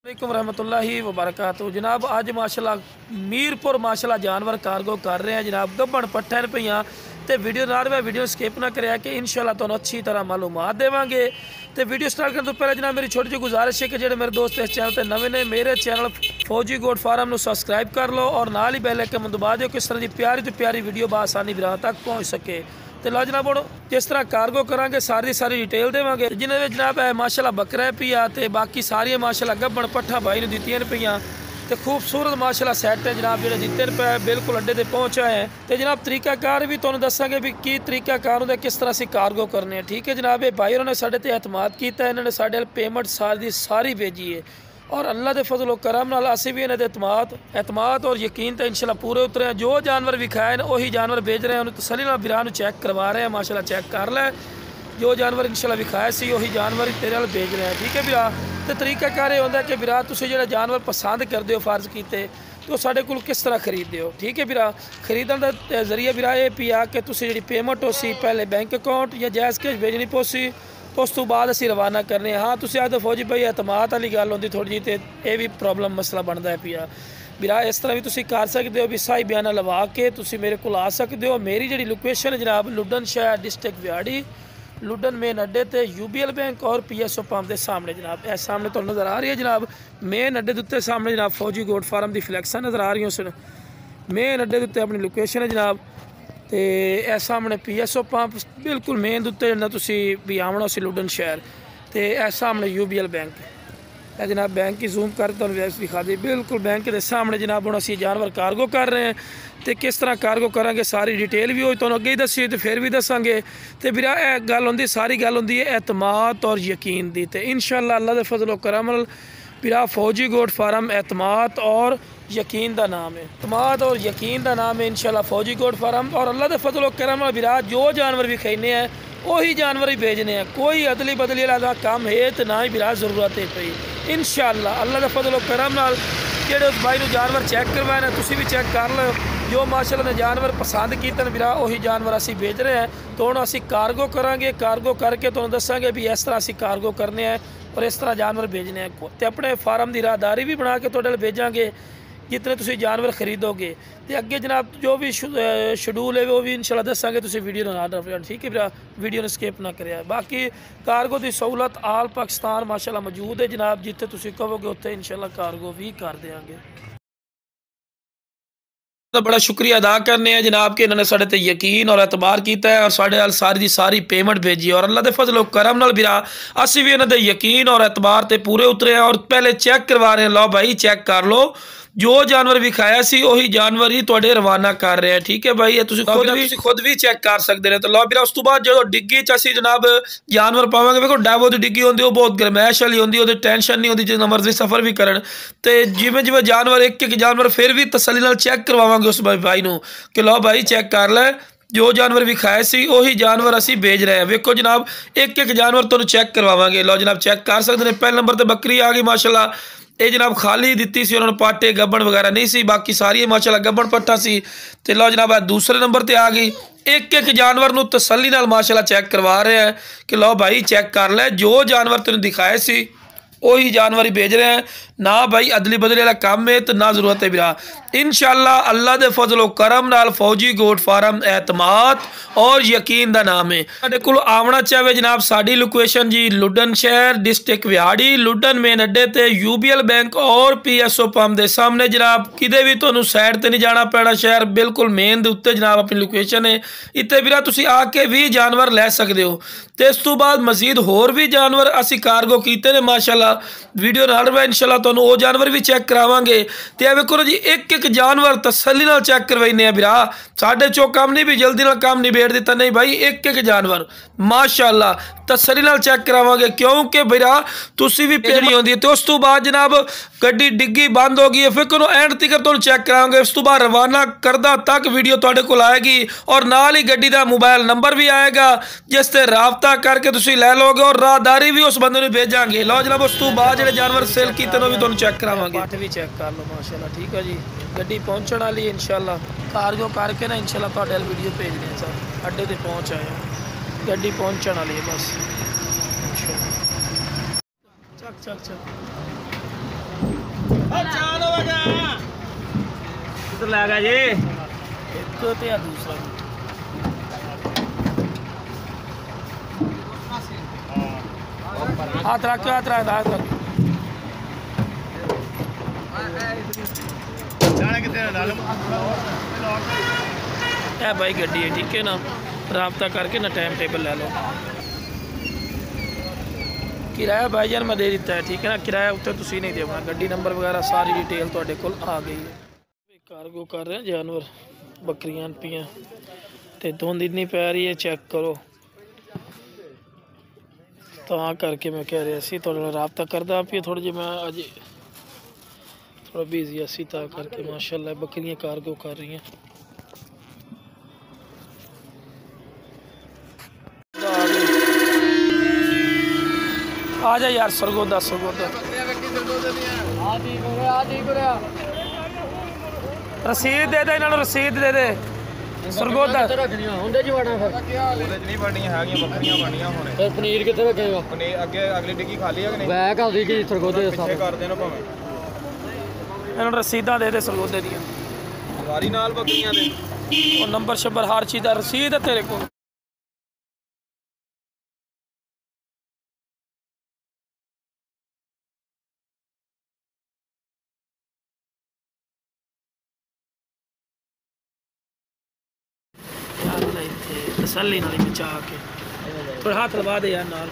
वालेकुम रहमतुल्लाहि व बरकातहू। जनाब अज माशाल्लाह मीरपुर माशाल्लाह जानवर कार्गो कर रहे हैं जनाब। गब्बन पट्ठन पईयां तो वीडियो नाल मैं वीडियो स्किप ना करें कि इंशाल्लाह तुहानूं अच्छी तरह मालूमात देवांगे। तो वीडियो स्टार्ट करने तो पहले जनाब मेरी छोटी जी गुजारिश है कि जो मेरे दोस्त इस चैनल पर नवे ने मेरे चैनल फौजी गोट फार्म में सब्सक्राइब कर लो और नाल ही बैल आइकन दबा दो किस तरह की प्यारी तो प्यारी वीडियो बासानी बिरां तक पहुँच सके। तो लो जनाब हम किस तरह कार्गो करांगे सारी डिटेल देवांगे। जिन्हें जनाब है माशाल्लाह बकरा पिया तो बाकी सारिया माशाल्लाह गब्बन पट्ठा भाई ने दित्तियां पईयां तो खूबसूरत माशाल्लाह सैट है जनाब जो दिते पे बिल्कुल अड्डे पर पहुँचा है। तो जनाब तरीकाकार भी तुहानूं दसांगे भी की तरीकाकार होंदा किस तरह से कार्गो करने हैं। ठीक है जनाब, ये भाई उन्होंने साडे ते एतमाद किया, इन्होंने साडे पेमेंट सारी भेजी है और अल्लाह के फजल व करम नाल असीं भी इन्हां दे एतमाद और यकीन तो इंशाल्लाह पूरे उतरे हैं। जो जानवर विखाए वही जानवर भेज रहे हैं, उन्हें तसल्ली नाल बिरां चेक करवा रहे हैं। माशाल्लाह चेक कर लै, जो जानवर इंशाल्लाह विखाए सी वही जानवर तेरे नाल भेज रहे हैं। ठीक है बिरा, तो तरीकाकार ये होंदा कि बिरा तुसीं जिहड़ा जानवर पसंद करदे हो फर्ज कीते तो साडे कोल किस तरह खरीदते हो। ठीक है बिरा, खरीदण दा जरिया बिरा ये पिया कि तुसीं जिहड़ी पेमेंट हो सी पहले बैंक अकाउंट या जायज़ कैश भेजनी पोसी तो उस तो बाद असीं रवाना करने। हाँ तुसीं आखदे फौजी भाई एतमाद वाली गल होंदी थोड़ी जी, तो यह भी प्रॉब्लम मसला बनता है पिया बिरा। इस तरह भी तुसीं कर सकते हो भी सही बयाना लवा के तुसीं मेरे को आ सकते हो। मेरी जी लोकेशन है जनाब लुडन शहर डिस्ट्रिक्ट व्याड़ी, लुडन मेन अड्डे ते यूबीएल बैंक और PSO पंप के सामने जनाब। इस सामने तो नज़र आ रही है जनाब मेन अड्डे के उत्ते सामने जनाब फौजी गोट फार्म की फ्लैक्सां नज़र आ रही हैं। उस मेन अड्डे के उत्ते अपनी लोकेशन है जनाब। तो इस सामने PSO पंप बिल्कुल मेन उत्ते जाना तुसी भी आवना उसी लुडन शहर। तो इस सामने UBL बैंक है जनाब, बैंक की जूम कर तुहानूं वैसे दिखा दी बिल्कुल बैंक के सामने जनाब। हुण असीं जानवर कार्गो कर रहे हैं तो किस तरह कार्गो करांगे सारी डिटेल भी होई तुहानूं अगे ही दसी तो फिर भी दसांगे। तो बिरा यह गल होंदी सारी गल होंदी है एतमाद और यकीन दी। तो इंशाल्लाह अल्लाह दे फजल व करम नाल बिरा फौजी गोट फार्म एतमाद और यकीन का नाम है, एतमाद और यकीन का नाम है इंशाल्लाह फौजी गोट फार्म। और अल्लाह के फजल व करम नाल बिरा जो जानवर भी खाने हैं वही जानवर ही भेजने हैं, कोई अदली बदली वाला काम है तो ना ही बिरा जरूरत है पई। इंशाल्लाह अल्लाह के फजल व करम नाल जेडे उस भाई जानवर चेक करवाए ना तुसीं भी चेक कर लो। जो माशाल्लाह ने जानवर पसंद किए बिरा वही जानवर असीं भेज रहे हैं। तो हुण असीं कार्गो करांगे, कार्गो करके तुहानूं दसांगे भी इस तरह असीं कार्गो करने हैं और इस तरह जानवर भेजने हैं। तो अपने फार्म की राहदारी भी बना के तुहाडे नाल भेजांगे जितने तुसीं जानवर खरीदोगे। तो अगे जनाब जो भी शेड्यूल है वो भी इंशाल्लाह दसांगे, तुसीं वीडियो नाल रखो। ठीक है बिरा, वीडियो ने स्किप ना करें। बाकी कार्गो की सहूलत आल पाकिस्तान माशाल्लाह मौजूद है जनाब, जिथे तुसीं कहोगे उत्थे इंशाल्लाह कार्गो भी कर देंगे। तो बड़ा शुक्रिया अदा करने हैं जनाब कि इन्होंने साढ़े ते यकीन और एतबार किया है और साढ़े नाल सारी दी सारी पेमेंट भेजी और अल्लाह के फजल व करम नाल बिरा असीं भी इन्होंने यकीन और एतबार ते पूरे उतरे हैं और पहले चेक करवा रहे हैं। लो भाई चेक कर लो, जो जानवर विखाया सी वही जानवर ही तुहाडे रवाना कर रहे हैं। ठीक है भाई, तुसीं खुद भी चेक कर सकते हैं। तो लो बिरा उस तो बाद जो डिग्गी च असीं जनाब जानवर पावांगे, देखो डेवो की डिग्गी होंदी वो बहुत गरमैश वाली होंदी, वो टेंशन नहीं होती जितना मर्जी सफर भी करन। तो जिवें जिवें जानवर एक जानवर फिर भी तसल्ली नाल चेक करवावांगे उस भाई नूं कि लो भाई चेक कर लै, जो जानवर विखाए सी वही जानवर असीं भेज रहे हैं। वेखो जनाब एक जानवर तुहानूं चेक करवावांगे। लो जनाब चेक कर सकते हैं। पहले नंबर तो बकरी आ गई माशाल्लाह, ये जनाब खाली दी सी उन्होंने, पाटे गब्बन वगैरह नहीं सी, बाकी सारी माशाल्लाह गब्बन पट्टा सी। तो लो जनाब दूसरे नंबर पर आ गई, एक जानवर नूं तसल्ली नाल माशाल्लाह चेक करवा रहे हैं कि लो भाई चेक कर लै, जो जानवर तेन दिखाए सी वही जानवर ही भेज रहे हैं। ना भाई अदली बदली वाला काम है तो ना जरूरत है बिरा। इंशाल्लाह अल्लाह दे फजल व करम नाल फौजी गोट फार्म एतमाद और यकीन का नाम है। साडे कोल आवना चाहे जनाब साडी लोकेशन जी लुडन शहर डिस्ट्रिक्ट व्याड़ी, लुडन मेन अड्डे ते UBL बैंक और PSO पंप के सामने जनाब। किते भी तुहानूं साइड ते नहीं जाना पैना, शहर बिल्कुल मेन दे उत्ते जनाब अपनी लोकेशन है। इत्थे बिरा तुसीं आके भी जानवर लै सकते हो। तो इस तो बाद मजीद होर भी जानवर असीं कार्गो कीते ने माशाल्लाह, वीडियो नाल इंशाल्लाह तुहानूं वो जानवर भी चेक करावांगे। तो वेखो जी एक जानवर तसल्ली नाल चेक करवाइने बिरा, साडे चो काम नहीं भी जल्दी नाल काम निबेड़ दिता, नहीं भाई एक जानवर माशाल्लाह तसल्ली नाल चेक करावांगे क्योंकि बिरा तुसीं भी पेड़ी होंदी है। तो उस तो बाद जनाब गड्डी डिग्गी बंद हो गई है, फिर कोई एंड तक तुहानूं चेक करावांगे। उस तो बाद रवाना करदा तक वीडियो तुहाडे कोल आएगी और नाल ही गड्डी दा मोबाइल नंबर भी आएगा जिस ते राबता करके तुसीं लै लोगे और राहदारी भी उस बंदे नूं भेजांगे। लो जनाब उस तो बाद जिहड़े जानवर सेल कीते ने भी तुहानूं चेक करावांगे। पाठ भी चेक कर लो माशाल्लाह। ठीक है जी, गड्डी पहुंचण वाली इंशाल्लाह, कार्गो करके ना इंशाल्लाह तुहाडे वीडियो भेजने हैं। सर अड्डे ते पहुंच आए हैं, गड्डी पहुंचण वाली है बस। चक चक चक कबूतर लै गया जी एक तो या दूसरा हाथ रख हाथ रख हाथ रख भाई गड्डी है ठीक है ना राबता करके ना टाइम टेबल ले लो किराया भाईजान मैं दे दिता है ठीक है ना किराया उत्ते तुसी नहीं देना गड्डी नंबर वगैरह सारी डिटेल तुहाडे कोल आ गई है कार्गो कर रहे हैं जानवर बकरियां पियां ते धुंध इतनी पै रही है चेक करो तो करके मैं कह रहा सी थोड़ा राबता करदा पिया थोड़े जे मैं अज थोड़ा बिजी असी ता करके माशाल्लाह बकरियां कार्गो कर रही हैं आ जा यार सरगोदा सरगोदा रसीद दे दे इन्होंने रसीद दे दे सरगोदा पनीर कितने रखेगा पनीर अगे अगली डिग्गी खाली है कि नहीं बैग आ गई सरगोदे पिछे कर देना भावें इन्होंने रसीदा दे दे सरगोदे दी सवारी नाल बकरियां दे और नंबर शंबर हर चीज़ का रसीद है तेरे को तसल्ली नाल बचा के थोड़ा हाथ लगा दे यार नाल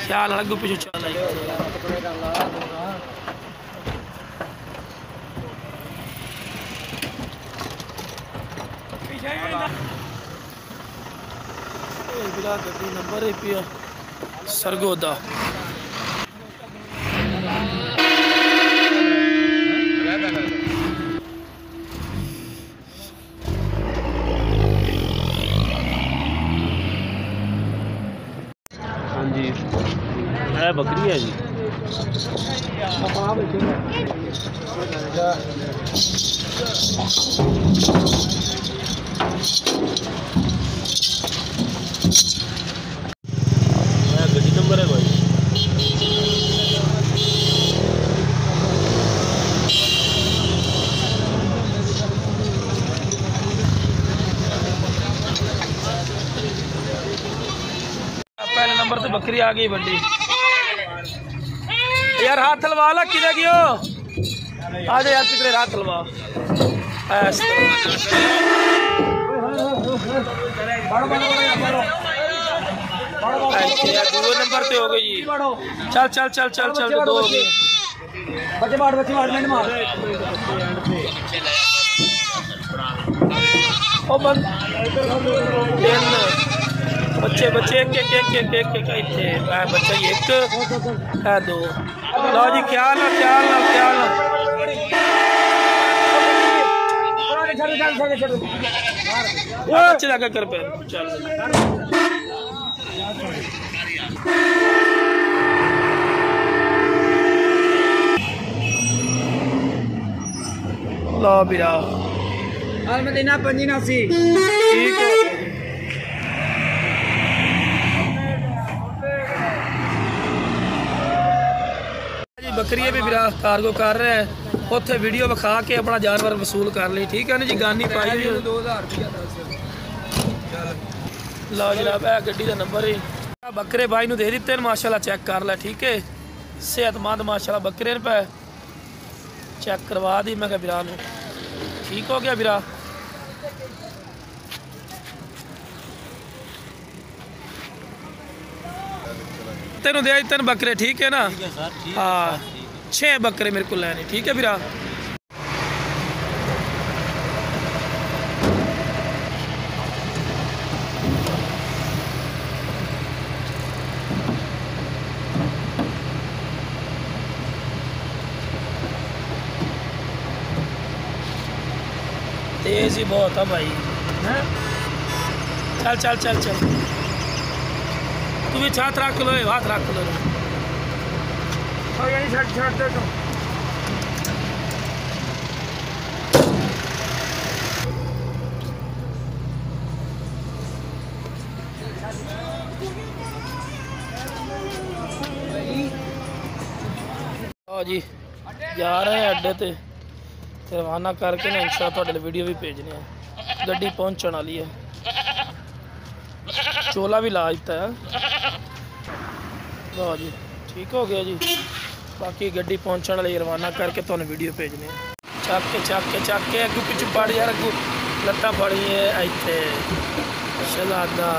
ख्याल लगू पीछे चल बिला गड्डी नंबर है पिया सरगोदा हाँ जी है बकरी है जी गड्डी नंबर है भाई पहले नंबर से बकरी आ गई बड़ी यार हाथ हलवा ला किधर गयो आ जा यार पिछले हाथ हलवा दो नंबर पे हो गई जी चल चल चल चल चल दो हो गई बच्चे मार मार ओ बंद बच्चे बच्चे एक एक एक एक एक एक इतने बच्चा एक है दो लो जी ख्याल ना ख्याल ना ख्याल ना अच्छे लगा कर पे चल लो बिरा मैं देना 85 ठीक है बकरियां भी बिरा कार्गो कर रहे हैं उत्थे वीडियो विखा के अपना जानवर वसूल कर ली ठीक है ना जी गानी पाई 2000 रुपया लो जनाब है गड्डी का नंबर ही बकरे भाई नूं दे दिते माशाल्लाह चेक कर लै ठीक है सेहतमंद माशाल्लाह बकरे पे चेक करवा दी मैं क्या बिरा नूं ठीक हो गया बिरा तेनों दे तेन बकरे ठीक है ना हाँ 6 बकरे मेरे को लेने ठीक है बिरा तेज ही बहुत है भाई हैं चल चल चल चल तू भी हाथ रख लो हाथ रख लो छड़ दे तुम जी जा रहे हैं अड्डे ते रवाना करके ना इंशाल्लाह तुहाडे लिए वीडियो भी भेजने हैं। गड्डी पहुंचने वाली है, चोला भी ला दिता है। लो जी ठीक हो गया जी। बाकी गड्डी पहुंचने वाली रवाना करके तुहानू वीडियो भेजने हैं। ਚੱਕ ਕੇ अगू पिछू पड़ यार, अगू लत्ता फड़ी है इतने शहजादा।